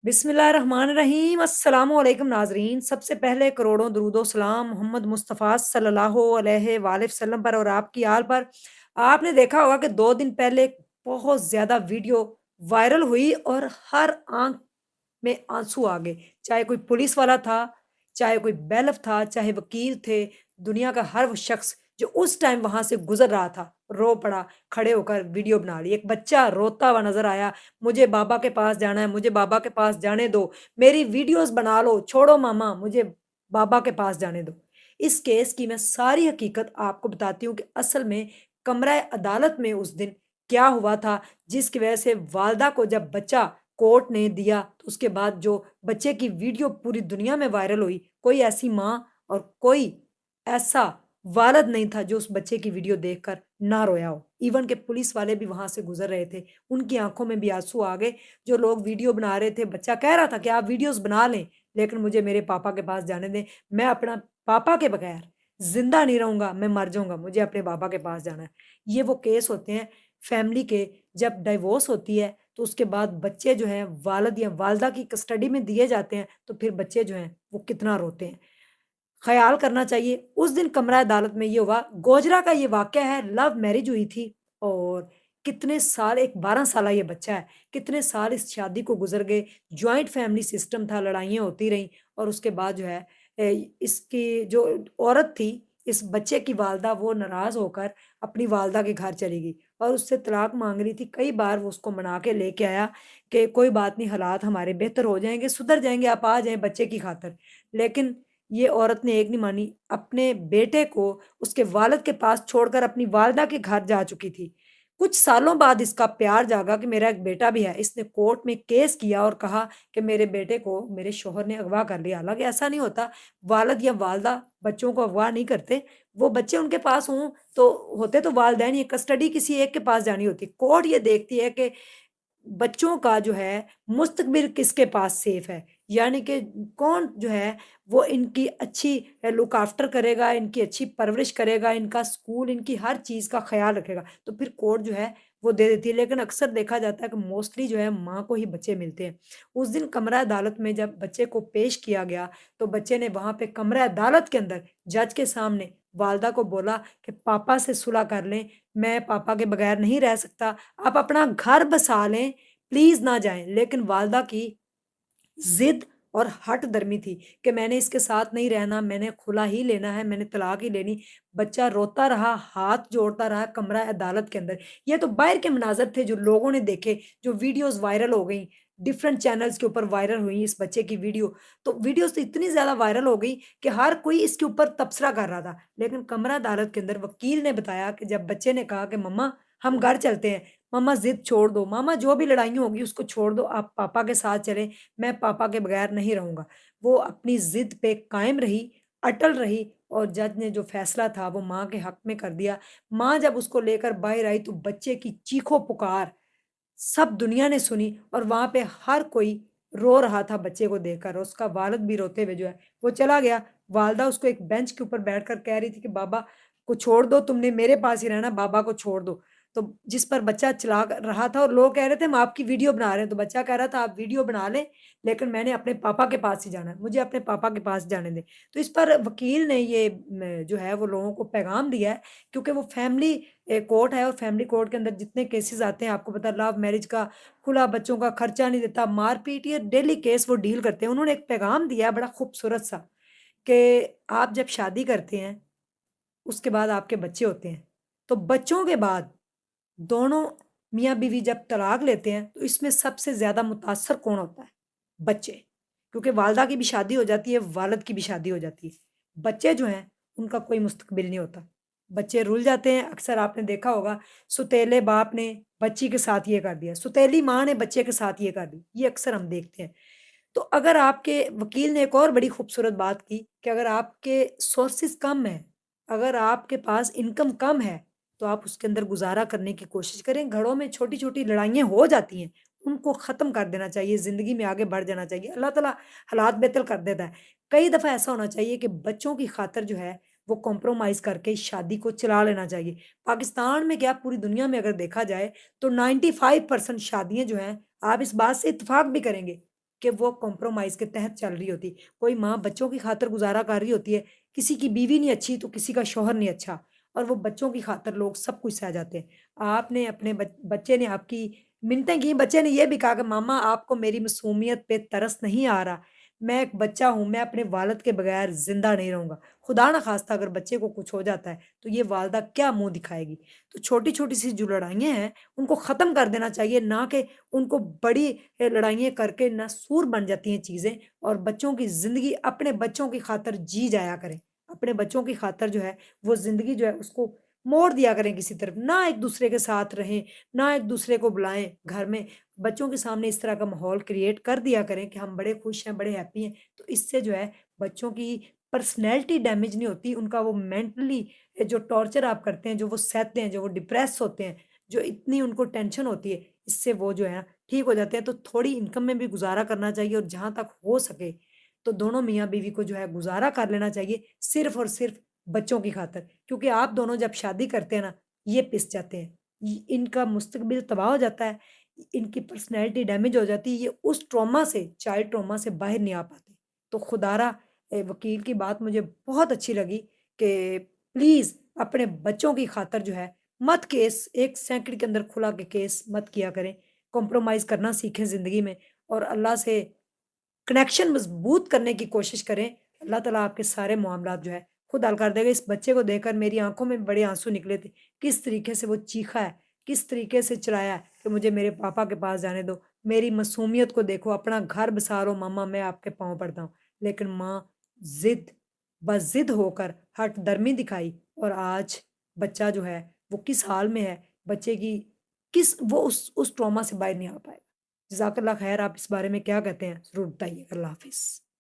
बिस्मिल्लाहिर्रहमानिर्रहीम अस्सलाम वालेकुम नाजरीन। सबसे पहले करोड़ों दरूदो सलाम मोहम्मद मुस्तफ़ा सल्लल्लाहु अलैहि वसल्लम पर और आपकी आल पर। आपने देखा होगा कि 2 दिन पहले एक बहुत ज़्यादा वीडियो वायरल हुई और हर आंख में आंसू आ गए। चाहे कोई पुलिस वाला था, चाहे कोई बैलफ था, चाहे वकील थे, दुनिया का हर वो शख्स जो उस टाइम वहाँ से गुज़र रहा था, रो पड़ा, खड़े होकर वीडियो बना ली। एक बच्चा रोता हुआ नज़र आया, मुझे बाबा के पास जाना है, मुझे बाबा के पास जाने दो, मेरी वीडियोज़ बना लो, छोड़ो मामा, मुझे बाबा के पास जाने दो। इस केस की मैं सारी हकीकत आपको बताती हूँ कि असल में कमरा अदालत में उस दिन क्या हुआ था, जिसकी वजह से वालिदा को जब बच्चा कोर्ट ने दिया, तो उसके बाद जो बच्चे की वीडियो पूरी दुनिया में वायरल हुई, कोई ऐसी माँ और कोई ऐसा वालिद नहीं था जो उस बच्चे की वीडियो देखकर ना रोया हो। इवन के पुलिस वाले भी वहाँ से गुज़र रहे थे, उनकी आँखों में भी आँसू आ गए। जो लोग वीडियो बना रहे थे, बच्चा कह रहा था कि आप वीडियोज़ बना लें, लेकिन मुझे मेरे पापा के पास जाने दें। मैं अपना पापा के बगैर ज़िंदा नहीं रहूँगा, मैं मर जाऊँगा, मुझे अपने पापा के पास जाना है। ये वो केस होते हैं फैमिली के, जब डिवोर्स होती है तो उसके बाद बच्चे जो हैं वालिद या वालिदा की कस्टडी में दिए जाते हैं, तो फिर बच्चे जो हैं वो कितना रोते हैं। ख़याल करना चाहिए। उस दिन कमरा अदालत में ये हुआ, गोजरा का ये वाक़या है, लव मैरिज हुई थी और कितने साल, एक 12 साला ये बच्चा है, कितने साल इस शादी को गुज़र गए। जॉइंट फैमिली सिस्टम था, लड़ाइयाँ होती रहीं और उसके बाद जो है इसकी जो औरत थी, इस बच्चे की वालिदा वो नाराज़ होकर अपनी वालिदा के घर चली गई और उससे तलाक माँग रही थी। कई बार वो उसको मना के लेके आया कि कोई बात नहीं, हालात हमारे बेहतर हो जाएँगे, सुधर जाएँगे, आप आ जाएँ बच्चे की खातिर। लेकिन ये औरत ने एक नहीं मानी, अपने बेटे को उसके वालिद के पास छोड़कर अपनी वालिदा के घर जा चुकी थी। कुछ सालों बाद इसका प्यार जागा कि मेरा एक बेटा भी है। इसने कोर्ट में केस किया और कहा कि मेरे बेटे को मेरे शौहर ने अगवा कर लिया। हालाँकि ऐसा नहीं होता, वालिद या वालिदा बच्चों को अगवा नहीं करते। वो बच्चे उनके पास हों तो होते तो वालिदैन ही, कस्टडी किसी एक के पास जानी होती। कोर्ट ये देखती है कि बच्चों का जो है मुस्तकबिल किसके पास सेफ है, यानी कि कौन जो है वो इनकी अच्छी लुक आफ्टर करेगा, इनकी अच्छी परवरिश करेगा, इनका स्कूल, इनकी हर चीज़ का ख़्याल रखेगा, तो फिर कोर्ट जो है वो दे देती है। लेकिन अक्सर देखा जाता है कि मोस्टली जो है माँ को ही बच्चे मिलते हैं। उस दिन कमरा अदालत में जब बच्चे को पेश किया गया, तो बच्चे ने वहाँ पे कमरा अदालत के अंदर जज के सामने वालिदा को बोला कि पापा से सुलह कर लें, मैं पापा के बगैर नहीं रह सकता, आप अपना घर बसा लें, प्लीज़ ना जाएँ। लेकिन वालिदा की ज़िद और हठ धर्मी थी कि मैंने इसके साथ नहीं रहना, मैंने खुला ही लेना है, मैंने तलाक ही लेनी। बच्चा रोता रहा, हाथ जोड़ता रहा कमरा अदालत के अंदर। ये तो बाहर के मनाज़र थे जो लोगों ने देखे, जो वीडियोज़ वायरल हो गईं, डिफरेंट चैनल्स के ऊपर वायरल हुई इस बच्चे की वीडियो। तो वीडियोज़ तो इतनी ज़्यादा वायरल हो गई कि हर कोई इसके ऊपर तबसरा कर रहा था। लेकिन कमरा अदालत के अंदर वकील ने बताया कि जब बच्चे ने कहा कि मम्मा हम घर चलते हैं, मम्मा ज़िद छोड़ दो, मामा जो भी लड़ाइयाँ होगी उसको छोड़ दो, आप पापा के साथ चलें, मैं पापा के बगैर नहीं रहूँगा। वो अपनी ज़िद पे कायम रही, अटल रही और जज ने जो फ़ैसला था वो माँ के हक़ में कर दिया। माँ जब उसको लेकर बाहर आई तो बच्चे की चीखो-पुकार सब दुनिया ने सुनी और वहाँ पे हर कोई रो रहा था बच्चे को देखकर और उसका वालिद भी रोते हुए जो है वो चला गया। वालिदा उसको एक बेंच के ऊपर बैठकर कह रही थी कि बाबा को छोड़ दो, तुमने मेरे पास ही रहना, बाबा को छोड़ दो। तो जिस पर बच्चा चिल्ला रहा था और लोग कह रहे थे हम आपकी वीडियो बना रहे हैं, तो बच्चा कह रहा था आप वीडियो बना लें, लेकिन मैंने अपने पापा के पास ही जाना है, मुझे अपने पापा के पास जाने दें। तो इस पर वकील ने ये जो है वो लोगों को पैगाम दिया है, क्योंकि वो फैमिली कोर्ट है और फैमिली कोर्ट के अंदर जितने केसेस आते हैं आपको पता है, लव मैरिज का खुला, बच्चों का खर्चा नहीं देता, मारपीट, ये डेली केस वो डील करते हैं। उन्होंने एक पैगाम दिया है बड़ा खूबसूरत सा कि आप जब शादी करते हैं, उसके बाद आपके बच्चे होते हैं, तो बच्चों के बाद दोनों मियाँ-बीवी जब तलाक लेते हैं, तो इसमें सबसे ज़्यादा मुतासर कौन होता है? बच्चे। क्योंकि वालिदा की भी शादी हो जाती है, वालिद की भी शादी हो जाती है। बच्चे जो हैं, उनका कोई मुस्तकबिल नहीं होता। बच्चे रुल जाते हैं, अक्सर आपने देखा होगा, सुतीले बाप ने बच्ची के साथ ये कर दिया, सुतीली माँ ने बच्चे के साथ ये कर दी, ये अक्सर हम देखते हैं। तो अगर आपके वकील ने एक और बड़ी खूबसूरत बात की कि अगर आपके सोर्सेज़ कम हैं, अगर आपके पास इनकम कम है, तो आप उसके अंदर गुज़ारा करने की कोशिश करें। घरों में छोटी-छोटी लड़ाइयाँ हो जाती हैं, उनको ख़त्म कर देना चाहिए, ज़िंदगी में आगे बढ़ जाना चाहिए। अल्लाह ताला हालात बेहतर कर देता है। कई दफ़ा ऐसा होना चाहिए कि बच्चों की खातिर जो है, वो कॉम्प्रोमाइज़ करके शादी को चला लेना चाहिए। पाकिस्तान में क्या पूरी दुनिया में अगर देखा जाए, तो 95% शादियाँ जो हैं, आप इस बात से इत्तेफ़ाक भी करेंगे کہ وہ کمپرومائज़ کے تحت چل رही ہوتی। کوئی ماँ بچوں کی خاطر گزارا کر رہی ہوتی ہے، کسی کی بیوی نہیں اچھی تو کسی کا شوہر نہیں اچھا اور وہ بچوں کی خاطر لوگ سب کچھ سہ جاتے ہیں۔ آپ نے اپنے بچے نے آپ کی منتیں کی، بچے نے یہ بھی کہا کہ ماما آپ کو میری معصومیت پہ ترس نہیں آ رہا، میں ایک بچہ ہوں، میں اپنے والد کے بغیر زندہ نہیں رہوں گا۔ خدا نخواستہ اگر بچے کو کچھ ہو جاتا ہے تو یہ والدہ کیا منہ دکھائے گی؟ تو چھوٹی-چھوٹی سی جو لڑائیاں ہیں ان کو ختم کر دینا چاہیے، نہ کہ ان کو بڑی لڑائیاں کر کے نہ سور بن جاتی ہیں چیزیں اور بچوں کی زندگی اپنے بچوں کی خاطر جی جایا کریں۔ اپنے بچوں کی خاطر جو ہے وہ زندگی جو ہے اس کو موڑ دیا کریں کسی طرف، نہ ایک دوسرے کے ساتھ رہیں، نہ ایک دوسرے کو بلائیں گھر میں۔ بچوں کے سامنے اس طرح کا ماحول کریٹ کر دیا کریں کہ ہم بڑے خوش ہیں، بڑے ہیپی ہیں، تو اس سے جو ہے بچوں کی پرسنالٹی ڈیمیج نہیں ہوتی، ان کا وہ مینٹلی جو ٹارچر آپ کرتے ہیں، جو وہ سہتے ہیں، جو وہ ڈپریس ہوتے ہیں، جو اتنی ان کو ٹینشن ہوتی ہے، اس سے وہ جو ہے نا ٹھیک ہو جاتے ہیں۔ تو تھوڑی انکم میں بھی گزارا کرنا چاہیے اور جہاں تک ہو سکے تو دونوں میاں بیوی کو جو ہے گزارا کر لینا چاہیے صرف اور صرف بچوں کی خاطر، کیونکہ آپ دونوں جب شادی کرتے ہیں نا یہ پس جاتے ہیں، ان کا مستقبل تباہ ہو جاتا ہے، ان کی پرسنالٹی ڈیمیج ہو جاتی ہے، یہ اس ٹراما سے چائلڈ ٹراما سے باہر نہیں آ پاتے۔ تو خدارا وکیل کی بات مجھے بہت اچھی لگی کہ پلیز اپنے بچوں کی خاطر جو ہے مت کیس ایک سینکڑے کے اندر کھلا کے کیس مت کیا کریں، کمپرومائز کرنا سیکھیں زندگی میں اور اللہ سے کنیکشن مضبوط کرنے کی کوشش کریں، اللہ تعالیٰ آپ کے سارے معاملات جو ہے خود حل کر دے گا۔ اس بچے کو دیکھ کر میری آنکھوں میں بڑے آنسو نکلے تھے، کس طریقے سے وہ چیخا ہے، کس طریقے سے چلایا ہے کہ مجھے میرے پاپا کے پاس جانے دو، میری معصومیت کو دیکھو، اپنا گھر بسارو ماما میں آپ کے پاؤں پڑتا ہوں۔ لیکن ماں ضد بضد ہو کر ہٹ درمی دکھائی اور آج بچہ جو ہے وہ کس حال میں ہے، بچے کی کس وہ اس ٹراما سے باہر نہیں آ پائے گا۔ جزاک اللہ خیر، آپ اس بارے میں کیا کہتے ہیں؟ ضرور بتائیے۔ اللہ حافظ۔